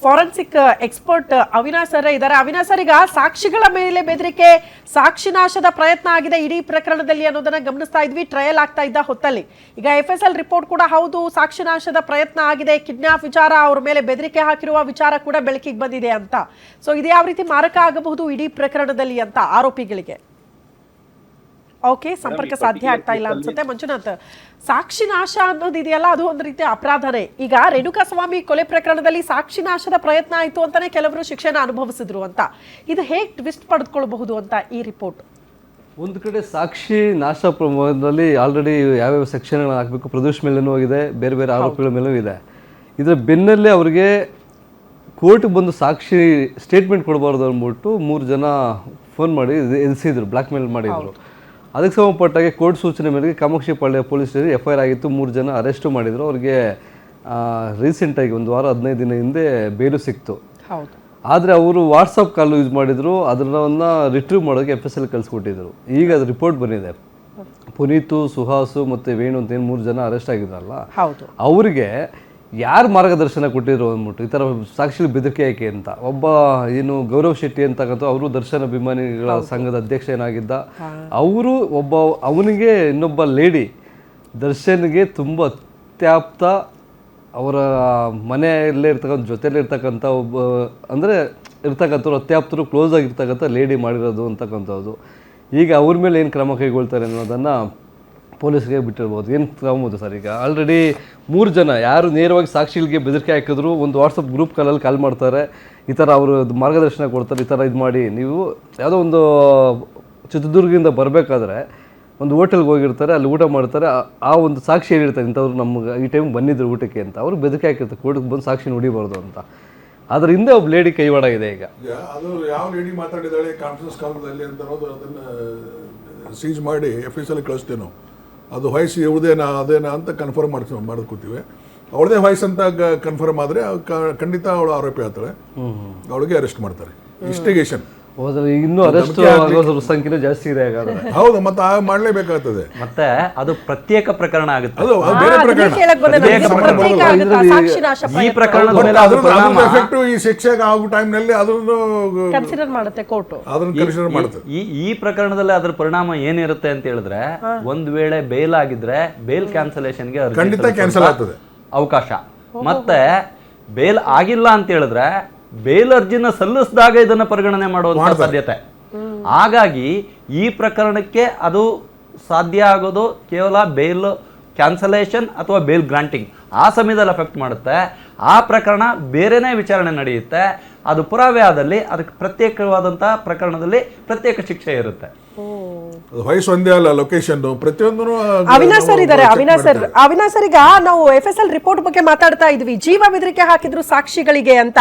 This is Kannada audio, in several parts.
ಫಾರೆನ್ಸಿಕ್ ಎಕ್ಸ್ಪರ್ಟ್ ಅವಿನಾಶ್ ಸರ್ ಇದ್ದಾರೆ. ಅವಿನಾಶ್ ಸರ್, ಈಗ ಸಾಕ್ಷಿಗಳ ಮೇಲೆ ಬೆದರಿಕೆ, ಸಾಕ್ಷಿ ನಾಶದ ಪ್ರಯತ್ನ ಆಗಿದೆ ಇಡೀ ಪ್ರಕರಣದಲ್ಲಿ ಅನ್ನೋದನ್ನ ಗಮನಿಸ್ತಾ ಇದ್ವಿ ಟ್ರಯಲ್ ಆಗ್ತಾ ಇದ್ದ ಹೊತ್ತಲ್ಲಿ. ಈಗ FSL ರಿಪೋರ್ಟ್ ಕೂಡ ಹೌದು ಸಾಕ್ಷಿ ನಾಶದ ಪ್ರಯತ್ನ ಆಗಿದೆ, ಕಿಡ್ನಾಪ್ ವಿಚಾರ, ಅವ್ರ ಮೇಲೆ ಬೆದರಿಕೆ ಹಾಕಿರುವ ವಿಚಾರ ಕೂಡ ಬೆಳಕಿಗೆ ಬಂದಿದೆ ಅಂತ. ಸೊ ಇದು ಯಾವ ರೀತಿ ಮಾರಕ ಆಗಬಹುದು ಇಡೀ ಪ್ರಕರಣದಲ್ಲಿ ಅಂತ ಆರೋಪಿಗಳಿಗೆ? ಓಕೆ, ಸಂಪರ್ಕ ಸಾಧ್ಯ ಆಗ್ತಾ ಇಲ್ಲ ಅನ್ಸುತ್ತೆ. ಮಂಜುನಾಥ್, ಸಾಕ್ಷಿ ನಾಶ ಅನ್ನೋದಿದೆಯಲ್ಲ ಅದು ಒಂದು ರೀತಿಯ ಅಪರಾಧನೇ. ಈಗ ರೇಣುಕಾಸ್ವಾಮಿ ಕೊಲೆ ಪ್ರಕರಣದಲ್ಲಿ ಸಾಕ್ಷಿ ನಾಶದ ಪ್ರಯತ್ನ ಆಯ್ತು ಅಂತಾನೆ ಕೆಲವರು ಶಿಕ್ಷೆನ ಅನುಭವಿಸಿದ್ರು ಅಂತ. ಇದು ಹೇಗೆ ಟ್ವಿಸ್ಟ್ ಪಡೆದುಕೊಳ್ಳಬಹುದು ಅಂತ ಈ ರಿಪೋರ್ಟ್? ಒಂದು ಕಡೆ ಸಾಕ್ಷಿ ನಾಶ ಪ್ರಮಾಣದಲ್ಲಿ ಆಲ್ರೆಡಿ ಯಾವ್ಯಾವ ಸೆಕ್ಷನ್ಗಳು ಹಾಕಬೇಕು ಪ್ರದೋಷ್ ಮೇಲೂ ಹೋಗಿದೆ, ಬೇರೆ ಬೇರೆ ಆರೋಪಿಗಳ ಮೇಲೂ ಇದೆ. ಇದರ ಬೆನ್ನಲ್ಲೇ ಅವರಿಗೆ ಕೋರ್ಟ್ಗೆ ಬಂದು ಸಾಕ್ಷಿ ಸ್ಟೇಟ್ಮೆಂಟ್ ಕೊಡಬಾರ್ದು ಅಂದ್ಬಿಟ್ಟು 3 ಜನ ಫೋನ್ ಮಾಡಿ ಎಲ್ಸಿದ್ರು, ಬ್ಲ್ಯಾಕ್ ಮೇಲ್ ಮಾಡಿದ್ರು. ಅದಕ್ಕೆ ಸಂಬಂಧಪಟ್ಟಾಗೆ ಕೋರ್ಟ್ ಸೂಚನೆ ಮೇರೆಗೆ ಕಾಮಾಕ್ಷಿಪಾಳ್ಯ ಪೊಲೀಸ್ ಸ್ಟೇಷನ್ FIR ಆಗಿತ್ತು. 3 ಜನ ಅರೆಸ್ಟು ಮಾಡಿದರು. ಅವ್ರಿಗೆ ರೀಸೆಂಟಾಗಿ 1 ವಾರ 15 ದಿನ ಹಿಂದೆ ಬೇಲು ಸಿಕ್ತು. ಆದರೆ ಅವರು ವಾಟ್ಸಪ್ ಕಾಲ್ ಯೂಸ್ ಮಾಡಿದರು, ಅದನ್ನು ರಿಟ್ರೀವ್ ಮಾಡೋಕ್ಕೆ FSL ಕಳಿಸ್ಕೊಟ್ಟಿದ್ರು. ಈಗ ಅದು ರಿಪೋರ್ಟ್ ಬಂದಿದೆ. ಪುನೀತು, ಸುಹಾಸು ಮತ್ತು ವೇಣು ಅಂತ ಏನು 3 ಜನ ಅರೆಸ್ಟ್ ಆಗಿದ್ರಲ್ಲ, ಅವರಿಗೆ ಯಾರು ಮಾರ್ಗದರ್ಶನ ಕೊಟ್ಟಿದ್ರು ಅಂದ್ಬಿಟ್ಟು ಈ ಥರ ಸಾಕ್ಷಿ ಬೆದರಿಕೆ ಯಾಕೆ ಅಂತ ಒಬ್ಬ ಏನು ಗೌರವ್ ಶೆಟ್ಟಿ ಅಂತಕ್ಕಂಥ ಅವರು ದರ್ಶನ್ ಅಭಿಮಾನಿಗಳ ಸಂಘದ ಅಧ್ಯಕ್ಷ ಏನಾಗಿದ್ದ, ಅವರು ಅವನಿಗೆ ಇನ್ನೊಬ್ಬ ಲೇಡಿ ದರ್ಶನ್ಗೆ ತುಂಬ ಅತ್ಯಾಪ್ತ, ಅವರ ಮನೆಯಲ್ಲೇ ಇರ್ತಕ್ಕಂಥ ಜೊತೆಯಲ್ಲೇ ಇರ್ತಕ್ಕಂಥ ಒಬ್ಬ ಅಂದರೆ ಇರ್ತಕ್ಕಂಥವ್ರು ಅತ್ಯಾಪ್ತರು ಕ್ಲೋಸ್ ಆಗಿರ್ತಕ್ಕಂಥ ಲೇಡಿ ಮಾಡಿರೋದು ಅಂತಕ್ಕಂಥದ್ದು. ಈಗ ಅವ್ರ ಮೇಲೆ ಏನು ಕ್ರಮ ಕೈಗೊಳ್ತಾರೆ ಅನ್ನೋದನ್ನು ಪೊಲೀಸ್ಗೆ ಬಿಟ್ಟಿರ್ಬೋದು. ಏನು ತಗೊಬೋದು ಸರ್? ಈಗ ಆಲ್ರೆಡಿ 3 ಜನ ಯಾರು ನೇರವಾಗಿ ಸಾಕ್ಷಿಗಳಿಗೆ ಬೆದರಿಕೆ ಹಾಕಿದ್ರು, ಒಂದು ವಾಟ್ಸಪ್ ಗ್ರೂಪ್ ಕಾಲಲ್ಲಿ ಕಾಲ್ ಮಾಡ್ತಾರೆ, ಈ ಥರ ಅವರು ಮಾರ್ಗದರ್ಶನ ಕೊಡ್ತಾರೆ, ಈ ಥರ ಇದು ಮಾಡಿ ನೀವು ಯಾವುದೋ ಒಂದು ಚಿತ್ರದುರ್ಗದಿಂದ ಬರಬೇಕಾದ್ರೆ ಒಂದು ಹೋಟೆಲ್ಗೆ ಹೋಗಿರ್ತಾರೆ, ಅಲ್ಲಿ ಊಟ ಮಾಡ್ತಾರೆ, ಆ ಒಂದು ಸಾಕ್ಷಿ ಹೇಳಿರ್ತಾರೆ ಇಂಥವ್ರು ನಮ್ಗೆ ಈ ಟೈಮ್ ಬಂದಿದ್ರು ಊಟಕ್ಕೆ ಅಂತ, ಅವ್ರಿಗೆ ಬೆದರಿಕೆ ಹಾಕಿರ್ತಾರೆ ಕೋರ್ಟ್ಗೆ ಬಂದು ಸಾಕ್ಷಿ ನೋಡಿಬಾರ್ದು ಅಂತ. ಅದ್ರ ಹಿಂದೆ ಒಬ್ಬ ಲೇಡಿ ಕೈವಾಡ ಇದೆ. ಈಗ ಅದು ಯಾವ ಲೇಡಿ ಮಾತಾಡಿದಾಳೆ ಕಾನ್ಫರೆನ್ಸ್ ಕಾಲದಲ್ಲಿ ಅಂತ ಅನ್ನೋದು ಅದನ್ನು ಸೀಜ್ ಮಾಡಿ FSL ಕಳಿಸ್ತೇವೆ ನಾವು. ಅದು ವಾಯ್ಸ್ ಇವ್ರದೇನಾ ಅದೇನಾ ಅಂತ ಕನ್ಫರ್ಮ್ ಮಾಡ್ಕೋತೀವಿ. ಅವಳದೇ ವಾಯ್ಸ್ ಅಂತ ಕನ್ಫರ್ಮ್ ಆದರೆ ಖಂಡಿತ ಅವಳು ಆರೋಪಿ ಆಗ್ತಾಳೆ, ಅವಳಿಗೆ ಅರೆಸ್ಟ್ ಮಾಡ್ತಾರೆ. ಇನ್ವೆಸ್ಟಿಗೇಷನ್ ಹೋದ್ರೆ ಇನ್ನೂ ಅರೆಸ್ಟ್ ಆಗೋದ್ರ ಸಂಖ್ಯೆ ಜಾಸ್ತಿ ಇದೆ. ಹೌದು, ಮತ್ತೆ ಮಾಡಲೇಬೇಕಾಗ್ತದೆ. ಮತ್ತೆ ಅದು ಪ್ರತ್ಯೇಕ ಪ್ರಕರಣ ಆಗುತ್ತೆ. ಅದು ಬೇರೆ ಪ್ರಕರಣ. ಈ ಪ್ರಕರಣದ ಮೇಲೆ ಎಫೆಕ್ಟ್ ಈ ಶಿಕ್ಷೆಗೆ ಆಗೋ ಟೈಮ್ನಲ್ಲಿ ಅದನ್ನು ಕನ್ಸಿಡರ್ ಮಾಡುತ್ತೆ ಕೋರ್ಟ್. ಅದನ್ನು ಕನ್ಸಿಡರ್ ಮಾಡುತ್ತೆ. ಈ ಪ್ರಕರಣದಲ್ಲಿ ಅದರ ಪರಿಣಾಮ ಏನಿರುತ್ತೆ ಅಂತ ಹೇಳಿದ್ರೆ, ಒಂದ್ ವೇಳೆ ಬೇಲ್ ಆಗಿದ್ರೆ ಬೇಲ್ ಕ್ಯಾನ್ಸಲೇಷನ್ಗೆ ಖಂಡಿತ ಕ್ಯಾನ್ಸಲ್ ಆಗ್ತದೆ ಅವಕಾಶ. ಮತ್ತೆ ಬೇಲ್ ಆಗಿಲ್ಲ ಅಂತ ಹೇಳಿದ್ರೆ ಬೇಲ್ ಅರ್ಜಿನ ಸಲ್ಲಿಸಿದಾಗ ಇದನ್ನ ಪರಿಗಣನೆ ಮಾಡುವಂತ ಸಾಧ್ಯತೆ. ಹಾಗಾಗಿ ಈ ಪ್ರಕರಣಕ್ಕೆ ಅದು ಸಾಧ್ಯ ಆಗೋದು ಕೇವಲ ಬೇಲ್ ಕ್ಯಾನ್ಸಲೇಷನ್ ಅಥವಾ ಬೇಲ್ ಗ್ರಾಂಟಿಂಗ್ ಆ ಸಮಯದಲ್ಲಿ ಅಫೆಕ್ಟ್ ಮಾಡುತ್ತೆ. ಆ ಪ್ರಕರಣ ಬೇರೆನೇ ವಿಚಾರಣೆ ನಡೆಯುತ್ತೆ. ಅದು ಪುರಾವೆ ಆದಲ್ಲಿ ಅದಕ್ಕೆ ಪ್ರತ್ಯೇಕವಾದಂತಹ ಪ್ರಕರಣದಲ್ಲಿ ಪ್ರತ್ಯೇಕ ಶಿಕ್ಷೆ ಇರುತ್ತೆ. ವಯಸ್ಸು ಒಂದೇ ಅಲ್ಲ, ಲೊಕೇಶನ್ ಪ್ರತಿಯೊಂದು. ಅವಿನಾಶ್ ಸರ್ ಇದ್ದಾರೆ. ಅವಿನಾಶ್ ಸರ್, ಈಗ ನಾವು FSL ರಿಪೋರ್ಟ್ ಬಗ್ಗೆ ಮಾತಾಡ್ತಾ ಇದ್ವಿ. ಜೀವ ಬೆದರಿಕೆ ಹಾಕಿದ್ರು ಸಾಕ್ಷಿಗಳಿಗೆ ಅಂತ.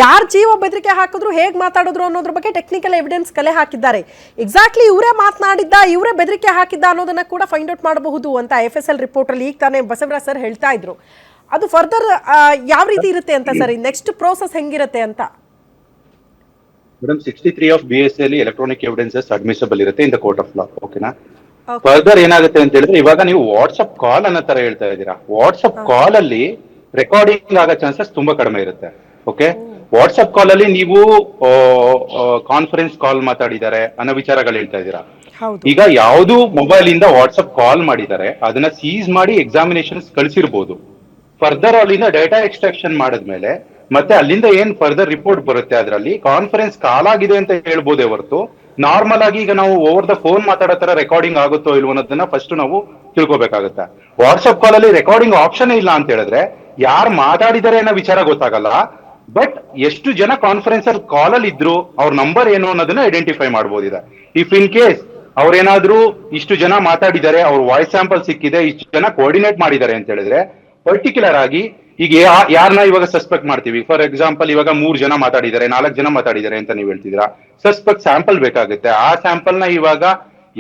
ಯಾರು ಜೀವ ಬೆದರಿಕೆ ಹಾಕಿದ್ರು, ಹೇಗೆ ಮಾತಾಡಿದ್ರು ಅನ್ನೋದ್ರ ಬಗ್ಗೆ ಟೆಕ್ನಿಕಲ್ ಎವಿಡೆನ್ಸ್ ಕಲೆ ಹಾಕಿದ್ದಾರೆ. ಎಕ್ಸಾಕ್ಟ್ಲಿ ಇವರೇ ಮಾತನಾಡಿದ್ದ, ಇವರೇ ಬೆದರಿಕೆ ಹಾಕಿದ್ದ ಅನ್ನೋದನ್ನ ಕೂಡ ಫೈಂಡ್ ಔಟ್ ಮಾಡಬಹುದು ಅಂತ FSL ರಿಪೋರ್ಟ್ ಅಲ್ಲಿ ಈಗ ತಾನೇ ಬಸವರಾಜ್ ಸರ್ ಹೇಳ್ತಾ ಇದ್ರು. ಅದು ಫರ್ದರ್ ಯಾವ ರೀತಿ ಇರುತ್ತೆ ಅಂತ ಸರ್, ನೆಕ್ಸ್ಟ್ ಪ್ರೋಸೆಸ್ ಹೆಂಗಿರುತ್ತೆ ಅಂತ? Madam, 63 of BSA electronic evidences admissible ಇರುತ್ತೆ in the court of law. ಓಕೆನಾ? ಫರ್ದರ್ ಏನಾಗುತ್ತೆ ಅಂತ ಹೇಳಿದ್ರೆ, ಇವಾಗ ನೀವು ವಾಟ್ಸ್ಆಪ್ ಕಾಲ್ ಅನ್ನೋ ತರ ಹೇಳ್ತಾ ಇದ್ದೀರಾ. ವಾಟ್ಸ್ಆಪ್ ಕಾಲ್ ಅಲ್ಲಿ ರೆಕಾರ್ಡಿಂಗ್ ಆಗೋ ಚಾನ್ಸಸ್ ತುಂಬಾ ಕಡಿಮೆ ಇರುತ್ತೆ. ಓಕೆ, ವಾಟ್ಸ್ಆಪ್ ಕಾಲ್ ಅಲ್ಲಿ ನೀವು ಕಾನ್ಫರೆನ್ಸ್ ಕಾಲ್ ಮಾತಾಡಿದ್ದಾರೆ ಅನ್ನೋ ವಿಚಾರಗಳು ಹೇಳ್ತಾ ಇದ್ದೀರಾ. ಈಗ ಯಾವ್ದು ಮೊಬೈಲ್ ಇಂದ ವಾಟ್ಸ್ಆಪ್ ಕಾಲ್ ಮಾಡಿದ್ದಾರೆ ಅದನ್ನ ಸೀಸ್ ಮಾಡಿ ಎಕ್ಸಾಮಿನೇಷನ್ಸ್ ಕಳಿಸಿರ್ಬೋದು. ಫರ್ದರ್ ಅಲ್ಲಿಂದ ಡೇಟಾ ಎಕ್ಸ್ಟ್ರಾಕ್ಷನ್ ಮಾಡಿದ್ಮೇಲೆ ಮತ್ತೆ ಅಲ್ಲಿಂದ ಏನ್ ಫರ್ದರ್ ರಿಪೋರ್ಟ್ ಬರುತ್ತೆ ಅದರಲ್ಲಿ ಕಾನ್ಫರೆನ್ಸ್ ಕಾಲ್ ಆಗಿದೆ ಅಂತ ಹೇಳ್ಬೋದೇ ಹೊರತು ನಾರ್ಮಲ್ ಆಗಿ ಈಗ ನಾವು ಓವರ್ ದ ಫೋನ್ ಮಾತಾಡೋ ತರ ರೆಕಾರ್ಡಿಂಗ್ ಆಗುತ್ತೋ ಇಲ್ವೋ ಅನ್ನೋದನ್ನ ಫಸ್ಟ್ ನಾವು ತಿಳ್ಕೊಬೇಕಾಗುತ್ತೆ. ವಾಟ್ಸ್ಆಪ್ ಕಾಲ್ ಅಲ್ಲಿ ರೆಕಾರ್ಡಿಂಗ್ ಆಪ್ಷನ್ ಇಲ್ಲ ಅಂತ ಹೇಳಿದ್ರೆ ಯಾರು ಮಾತಾಡಿದ್ದಾರೆ ಅನ್ನೋ ವಿಚಾರ ಗೊತ್ತಾಗಲ್ಲ. ಬಟ್ ಎಷ್ಟು ಜನ ಕಾನ್ಫರೆನ್ಸ್ ಕಾಲ್ ಅಲ್ಲಿ ಇದ್ರು, ಅವ್ರ ನಂಬರ್ ಏನು ಅನ್ನೋದನ್ನ ಐಡೆಂಟಿಫೈ ಮಾಡಬಹುದಿದೆ. ಇಫ್ ಇನ್ ಕೇಸ್ ಅವ್ರೇನಾದ್ರೂ ಇಷ್ಟು ಜನ ಮಾತಾಡಿದ್ದಾರೆ, ಅವ್ರ ವಾಯ್ಸ್ ಸ್ಯಾಂಪಲ್ ಸಿಕ್ಕಿದೆ, ಇಷ್ಟು ಜನ ಕೋಆರ್ಡಿನೇಟ್ ಮಾಡಿದ್ದಾರೆ ಅಂತ ಹೇಳಿದ್ರೆ ಪರ್ಟಿಕ್ಯುಲರ್ ಆಗಿ ಈಗ ಯಾರನ್ನ ಇವಾಗ ಸಸ್ಪೆಕ್ಟ್ ಮಾಡ್ತೀವಿ. ಫಾರ್ ಎಕ್ಸಾಂಪಲ್ ಇವಾಗ 3 ಜನ ಮಾತಾಡಿದ್ದಾರೆ, 4 ಜನ ಮಾತಾಡಿದ್ದಾರೆ ಅಂತ ನೀವು ಹೇಳ್ತಿದ್ದೀರಾ. ಸಸ್ಪೆಕ್ಟ್ ಸ್ಯಾಂಪಲ್ ಬೇಕಾಗುತ್ತೆ. ಆ ಸ್ಯಾಂಪಲ್ ನ ಇವಾಗ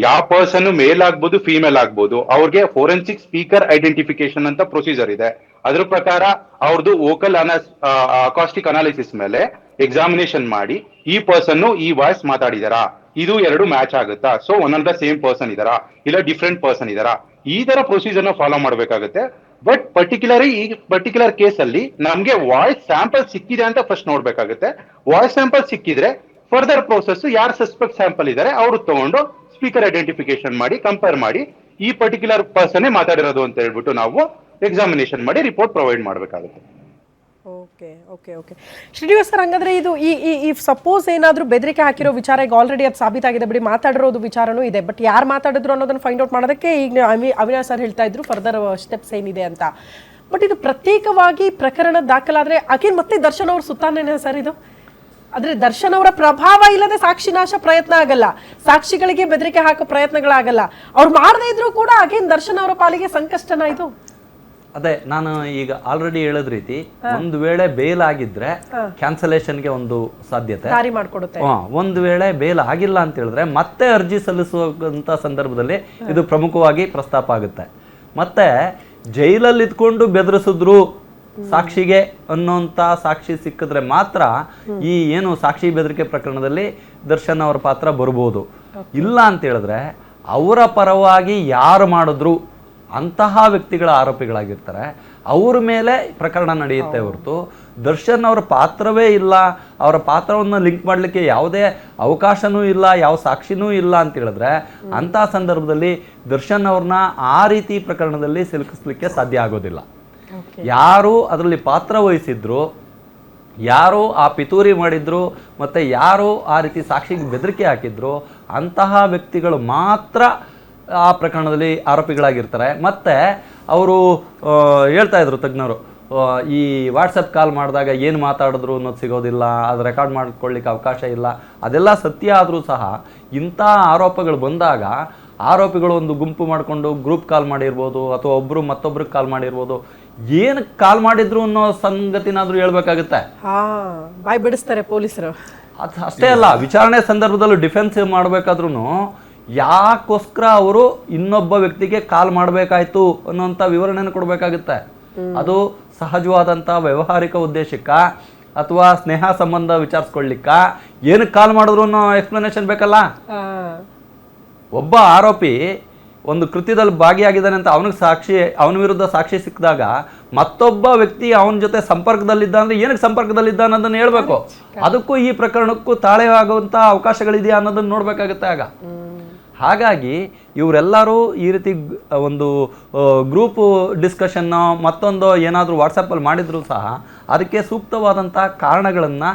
ಯಾವ ಪರ್ಸನ್ ಮೇಲ್ ಆಗ್ಬೋದು, ಫೀಮೇಲ್ ಆಗ್ಬೋದು, ಅವ್ರಿಗೆ ಫೋರೆನ್ಸಿಕ್ ಸ್ಪೀಕರ್ ಐಡೆಂಟಿಫಿಕೇಶನ್ ಅಂತ ಪ್ರೊಸೀಜರ್ ಇದೆ. ಅದ್ರ ಪ್ರಕಾರ ಅವ್ರದ್ದು ವೋಕಲ್ ಅಕಾಸ್ಟಿಕ್ ಅನಾಲಿಸಿಸ್ ಮೇಲೆ ಎಕ್ಸಾಮಿನೇಷನ್ ಮಾಡಿ ಈ ಪರ್ಸನ್ ಈ ವಾಯ್ಸ್ ಮಾತಾಡಿದಾರಾ, ಇದು 2 ಮ್ಯಾಚ್ ಆಗುತ್ತಾ, so one of the same person ಇದಾರಾ ಇಲ್ಲ ಡಿಫ್ರೆಂಟ್ ಪರ್ಸನ್ ಇದಾರಾ, ಈ ತರ ಪ್ರೊಸೀಜರ್ ನ ಫಾಲೋ ಮಾಡ್ಬೇಕಾಗುತ್ತೆ. ಬಟ್ ಪರ್ಟಿಕ್ಯುಲರ್ ಕೇಸ್ ಅಲ್ಲಿ ನಮ್ಗೆ ವಾಯ್ಸ್ ಸ್ಯಾಂಪಲ್ ಸಿಕ್ಕಿದೆ ಅಂತ ಫಸ್ಟ್ ನೋಡ್ಬೇಕಾಗುತ್ತೆ. ವಾಯ್ಸ್ ಸ್ಯಾಂಪಲ್ ಸಿಕ್ಕಿದ್ರೆ ಫರ್ದರ್ ಪ್ರೋಸೆಸ್ ಯಾರು ಸಸ್ಪೆಕ್ಟ್ ಸ್ಯಾಂಪಲ್ ಇದಾರೆ ಅವ್ರು ತಗೊಂಡು ಸ್ಪೀಕರ್ ಐಡೆಂಟಿಫಿಕೇಶನ್ ಮಾಡಿ ಕಂಪೇರ್ ಮಾಡಿ ಈ ಪರ್ಟಿಕ್ಯುಲರ್ ಪರ್ಸನ್ ಮಾತಾಡಿರೋದು ಅಂತ ಹೇಳ್ಬಿಟ್ಟು ನಾವು ಎಕ್ಸಾಮಿನೇಷನ್ ಮಾಡಿ ರಿಪೋರ್ಟ್ ಪ್ರೊವೈಡ್ ಮಾಡಬೇಕಾಗುತ್ತೆ. Okay okay okay Srinivas sir, ಹಂಗಾದ್ರೆ ಇದು ಈ ಸಪೋಸ್ ಏನಾದರೂ ಬೆದರಿಕೆ ಹಾಕಿರೋ ವಿಚಾರ ಈಗ ಆಲ್ರೆಡಿ ಅದು ಸಾಬೀತಾಗಿದೆ ಬಿಡಿ, ಮಾತಾಡಿರೋದು ವಿಚಾರನೂ ಇದೆ, ಬಟ್ ಯಾರು ಮಾತಾಡಿದ್ರು ಅನ್ನೋದನ್ನ ಫೈಂಡ್ ಔಟ್ ಮಾಡೋದಕ್ಕೆ ಈಗ ಅವಿನಾಶ್ ಸರ್ ಹೇಳ್ತಾ ಇದ್ರು ಫರ್ದರ್ ಸ್ಟೆಪ್ಸ್ ಏನಿದೆ ಅಂತ. ಬಟ್ ಇದು ಪ್ರತ್ಯೇಕವಾಗಿ ಪ್ರಕರಣ ದಾಖಲಾದ್ರೆ ಅಗೇನ್ ಮತ್ತೆ ದರ್ಶನ್ ಅವ್ರ ಸುತ್ತಾನೇನೆ ಸರ್ ಇದು? ಆದ್ರೆ ದರ್ಶನ್ ಅವರ ಪ್ರಭಾವ ಇಲ್ಲದೆ ಸಾಕ್ಷಿನಾಶ ಪ್ರಯತ್ನ ಆಗಲ್ಲ, ಸಾಕ್ಷಿಗಳಿಗೆ ಬೆದರಿಕೆ ಹಾಕೋ ಪ್ರಯತ್ನಗಳಾಗಲ್ಲ. ಅವ್ರು ಮಾಡದೇ ಇದ್ರು ಕೂಡ ಅಗೇನ್ ದರ್ಶನ್ ಅವರ ಪಾಲಿಗೆ ಸಂಕಷ್ಟನ ಇದು. ಅದೇ ನಾನು ಈಗ ಆಲ್ರೆಡಿ ಹೇಳದ ರೀತಿ, ಒಂದು ವೇಳೆ ಬೇಲ್ ಆಗಿದ್ರೆ ಕ್ಯಾನ್ಸಲೇಷನ್ಗೆ ಒಂದು ಸಾಧ್ಯತೆ ದಾರಿ ಮಾಡ್ಕೊಡುತ್ತೆ. ಒಂದು ವೇಳೆ ಬೇಲ್ ಆಗಿಲ್ಲ ಅಂತ ಹೇಳಿದ್ರೆ ಮತ್ತೆ ಅರ್ಜಿ ಸಲ್ಲಿಸುವಂತ ಸಂದರ್ಭದಲ್ಲಿ ಇದು ಪ್ರಮುಖವಾಗಿ ಪ್ರಸ್ತಾಪ ಆಗುತ್ತೆ. ಮತ್ತೆ ಜೈಲಲ್ಲಿ ಇದ್ಕೊಂಡು ಬೆದರಿಸಿದ್ರು ಸಾಕ್ಷಿಗೆ ಅನ್ನೋಂಥ ಸಾಕ್ಷಿ ಸಿಕ್ಕಿದ್ರೆ ಮಾತ್ರ ಈ ಏನು ಸಾಕ್ಷಿ ಬೆದರಿಕೆ ಪ್ರಕರಣದಲ್ಲಿ ದರ್ಶನ್ ಅವರ ಪಾತ್ರ ಬರ್ಬೋದು. ಇಲ್ಲ ಅಂತ ಹೇಳಿದ್ರೆ ಅವರ ಪರವಾಗಿ ಯಾರು ಮಾಡಿದ್ರು ಅಂತಹ ವ್ಯಕ್ತಿಗಳ ಆರೋಪಿಗಳಾಗಿರ್ತಾರೆ, ಅವ್ರ ಮೇಲೆ ಪ್ರಕರಣ ನಡೆಯುತ್ತೆ ಹೊರತು ದರ್ಶನ್ ಅವರ ಪಾತ್ರವೇ ಇಲ್ಲ, ಅವರ ಪಾತ್ರವನ್ನು ಲಿಂಕ್ ಮಾಡಲಿಕ್ಕೆ ಯಾವುದೇ ಅವಕಾಶನೂ ಇಲ್ಲ, ಯಾವ ಸಾಕ್ಷಿನೂ ಇಲ್ಲ ಅಂತ ಹೇಳಿದ್ರೆ ಅಂತಹ ಸಂದರ್ಭದಲ್ಲಿ ದರ್ಶನ್ ಅವ್ರನ್ನ ಆ ರೀತಿ ಪ್ರಕರಣದಲ್ಲಿ ಸಿಲುಕಿಸ್ಲಿಕ್ಕೆ ಸಾಧ್ಯ ಆಗೋದಿಲ್ಲ. ಯಾರು ಅದರಲ್ಲಿ ಪಾತ್ರ ವಹಿಸಿದ್ರು, ಯಾರು ಆ ಪಿತೂರಿ ಮಾಡಿದ್ರು, ಮತ್ತು ಯಾರು ಆ ರೀತಿ ಸಾಕ್ಷಿಗೆ ಬೆದರಿಕೆ ಹಾಕಿದ್ರು ಅಂತಹ ವ್ಯಕ್ತಿಗಳು ಮಾತ್ರ ಆ ಪ್ರಕರಣದಲ್ಲಿ ಆರೋಪಿಗಳಾಗಿರ್ತಾರೆ. ಮತ್ತು ಅವರು ಹೇಳ್ತಾ ಇದ್ರು ತಜ್ಞರು, ಈ ವಾಟ್ಸಪ್ ಕಾಲ್ ಮಾಡಿದಾಗ ಏನು ಮಾತಾಡಿದ್ರು ಅನ್ನೋದು ಸಿಗೋದಿಲ್ಲ, ಅದು ರೆಕಾರ್ಡ್ ಮಾಡ್ಕೊಳ್ಳಿಕ್ಕೆ ಅವಕಾಶ ಇಲ್ಲ. ಅದೆಲ್ಲ ಸತ್ಯ ಆದರೂ ಸಹ ಇಂಥ ಆರೋಪಗಳು ಬಂದಾಗ ಆರೋಪಿಗಳು ಒಂದು ಗುಂಪು ಮಾಡಿಕೊಂಡು ಗ್ರೂಪ್ ಕಾಲ್ ಮಾಡಿರ್ಬೋದು, ಅಥವಾ ಒಬ್ಬರು ಮತ್ತೊಬ್ರಿಗೆ ಕಾಲ್ ಮಾಡಿರ್ಬೋದು, ಏನು ಕಾಲ್ ಮಾಡಿದ್ರು ಅನ್ನೋ ಸಂಗತಿನಾದ್ರೂ ಹೇಳ್ಬೇಕಾಗುತ್ತೆ. ಬಾಯ್ ಬಿಡಿಸ್ತಾರೆ ಪೊಲೀಸರು. ಅದು ಅಷ್ಟೇ ಅಲ್ಲ, ವಿಚಾರಣೆ ಸಂದರ್ಭದಲ್ಲೂ ಡಿಫೆನ್ಸ್ ಮಾಡಬೇಕಾದ್ರೂ ಯಾಕೋಸ್ಕರ ಅವರು ಇನ್ನೊಬ್ಬ ವ್ಯಕ್ತಿಗೆ ಕಾಲ್ ಮಾಡಬೇಕಾಯ್ತು ಅನ್ನೋಂಥ ವಿವರಣೆಯನ್ನು ಕೊಡಬೇಕಾಗುತ್ತೆ. ಅದು ಸಹಜವಾದಂಥ ವ್ಯಾವಹಾರಿಕ ಉದ್ದೇಶಕ್ಕ ಅಥವಾ ಸ್ನೇಹ ಸಂಬಂಧ ವಿಚಾರಿಸ್ಕೊಳ್ಳಿಕ್ಕ ಏನಕ್ಕೆ ಕಾಲ್ ಮಾಡಿದ್ರು ಅನ್ನೋ ಎಕ್ಸ್ಪ್ಲನೇಷನ್ ಬೇಕಲ್ಲ. ಒಬ್ಬ ಆರೋಪಿ ಒಂದು ಕೃತ್ಯದಲ್ಲಿ ಭಾಗಿಯಾಗಿದ್ದಾನೆ ಅಂತ ಅವನ ವಿರುದ್ಧ ಸಾಕ್ಷಿ ಸಿಕ್ಕಿದಾಗ ಮತ್ತೊಬ್ಬ ವ್ಯಕ್ತಿ ಅವನ ಜೊತೆ ಸಂಪರ್ಕದಲ್ಲಿದ್ದ ಅಂದ್ರೆ ಏನಕ್ಕೆ ಸಂಪರ್ಕದಲ್ಲಿದ್ದ ಅನ್ನೋದನ್ನ ಹೇಳ್ಬೇಕು. ಅದಕ್ಕೂ ಈ ಪ್ರಕರಣಕ್ಕೂ ತಾಳೆ ಆಗುವಂಥ ಅವಕಾಶಗಳಿದೆಯಾ ಅನ್ನೋದನ್ನ ನೋಡ್ಬೇಕಾಗುತ್ತೆ. ಹಾಗಾಗಿ ಇವರೆಲ್ಲರೂ ಈ ರೀತಿ ಒಂದು ಗ್ರೂಪ್ ಡಿಸ್ಕಷನ್ನು ಮತ್ತೊಂದು ಏನಾದರೂ ವಾಟ್ಸಪ್ಪಲ್ಲಿ ಮಾಡಿದರೂ ಸಹ ಅದಕ್ಕೆ ಸೂಕ್ತವಾದಂಥ ಕಾರಣಗಳನ್ನು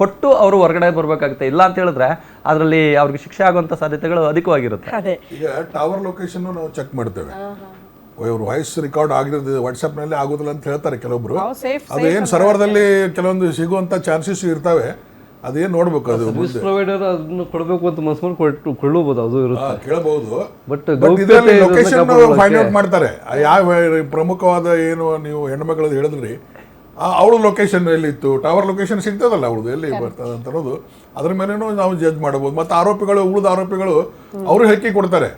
ಕೊಟ್ಟು ಅವರು ಹೊರಗಡೆ ಬರಬೇಕಾಗುತ್ತೆ. ಇಲ್ಲ ಅಂತ ಹೇಳಿದ್ರೆ ಅದರಲ್ಲಿ ಅವ್ರಿಗೆ ಶಿಕ್ಷೆ ಆಗುವಂಥ ಸಾಧ್ಯತೆಗಳು ಅಧಿಕವಾಗಿರುತ್ತೆ. ಈಗ ಟವರ್ ಲೊಕೇಶನ್ ನಾವು ಚೆಕ್ ಮಾಡ್ತೇವೆ, ಇವರು ವಾಯ್ಸ್ ರೆಕಾರ್ಡ್ ಆಗಿರೋದು ವಾಟ್ಸಪ್ನಲ್ಲಿ ಆಗೋದಿಲ್ಲ ಅಂತ ಹೇಳ್ತಾರೆ ಕೆಲವೊಬ್ರು. ಅದು ಏನು ಸರ್ವರ್ದಲ್ಲಿ ಕೆಲವೊಂದು ಸಿಗುವಂಥ ಚಾನ್ಸಸ್ ಇರ್ತವೆ, ಅದೇನು ನೋಡ್ಬೇಕು. ಅದು ಪ್ರೊವೈಡರ್ ಅದನ್ನು ಕೊಡಬೇಕು ಅಂತ ಮನಸ್ಸು ಕೊಳ್ಳಬಹುದು, ಅದು ಇರುತ್ತೆ, ಕೇಳಬಹುದು. ಬಟ್ ಇದರಲ್ಲಿ ಲೊಕೇಶನ್ ಫೈಂಡ್ ಔಟ್ ಮಾಡ್ತಾರೆ. ಯಾವ ಪ್ರಮುಖವಾದ ಏನು ನೀವು ಹೆಣ್ಮಕ್ಳದ್ದು ಹೇಳಿದ್ರಿ, ಅವಳು ಲೊಕೇಶನ್ ಎಲ್ಲಿತ್ತು, ಟವರ್ ಲೊಕೇಶನ್ ಸಿಗ್ತದಲ್ಲ ಅವಳದು ಎಲ್ಲಿ ಬರ್ತದೆ ಅಂತ ಅನ್ನೋದು, ಅದ್ರ ಮೇಲೇನೂ ನಾವು ಜಡ್ಜ್ ಮಾಡಬಹುದು. ಮತ್ತು ಆರೋಪಿಗಳು, ಉಳಿದ ಆರೋಪಿಗಳು ಅವರು ಹೇಳಿಕೆ ಕೊಡ್ತಾರೆ,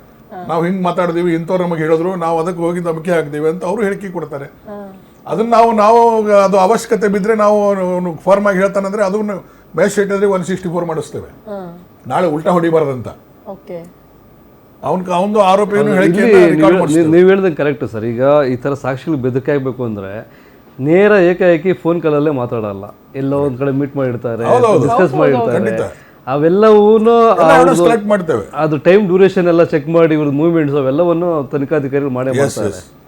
ನಾವು ಹಿಂಗೆ ಮಾತಾಡಿದೀವಿ, ಇಂಥವ್ರು ನಮಗೆ ಹೇಳಿದ್ರು, ನಾವು ಅದಕ್ಕೆ ಹೋಗಿ ನಂಬಿಕೆ ಹಾಕ್ತೀವಿ ಅಂತ ಅವರು ಹೇಳಿಕೆ ಕೊಡ್ತಾರೆ. ಅದನ್ನ ನಾವು ಅದು ಅವಶ್ಯಕತೆ ಬಿದ್ದರೆ ನಾವು ಫಾರ್ಮ್ ಆಗಿ ಹೇಳ್ತಾನಂದ್ರೆ ಅದನ್ನು ಮ್ಯಾಜಿಸ್ಟ್ರೇಟ್ ಇದ್ರೆ 164 ಮಾಡಿಸ್ತೇವೆ, ನಾಳೆ ಉಲ್ಟಾ ಹೊಡಿಬಾರ್ದಂತ. ಅವನು ಆರೋಪಿಯನ್ನು ಹೇಳಿಕೆ ನೀವು ಹೇಳ್ದಂಗೆ ಕರೆಕ್ಟ್ ಸರ್. ಈಗ ಈ ಥರ ಸಾಕ್ಷಿಗಳು ಬೆದರಿಕೆ ಆಗಬೇಕು ಅಂದರೆ ನೇರ ಏಕಾಏಕಿ ಫೋನ್ ಕಾಲಲ್ಲೇ ಮಾತಾಡಲ್ಲ, ಎಲ್ಲೋ ಒಂದು ಕಡೆ ಮೀಟ್ ಮಾಡಿರ್ತಾರೆ, ಡಿಸ್ಕಸ್ ಮಾಡಿರ್ತಾರೆ, ಅವೆಲ್ಲವೂ ಮಾಡ್ತೇವೆ. ಅದು ಟೈಮ್ ಡ್ಯೂರೇಷನ್ ಎಲ್ಲ ಚೆಕ್ ಮಾಡಿ ಇವ್ರದ್ದು ಮೂವ್ಮೆಂಟ್ಸ್ ಅವೆಲ್ಲವನ್ನು ತನಿಖಾಧಿಕಾರಿಗಳು ಮಾಡೇ ಮಾಡ್ತಾರೆ.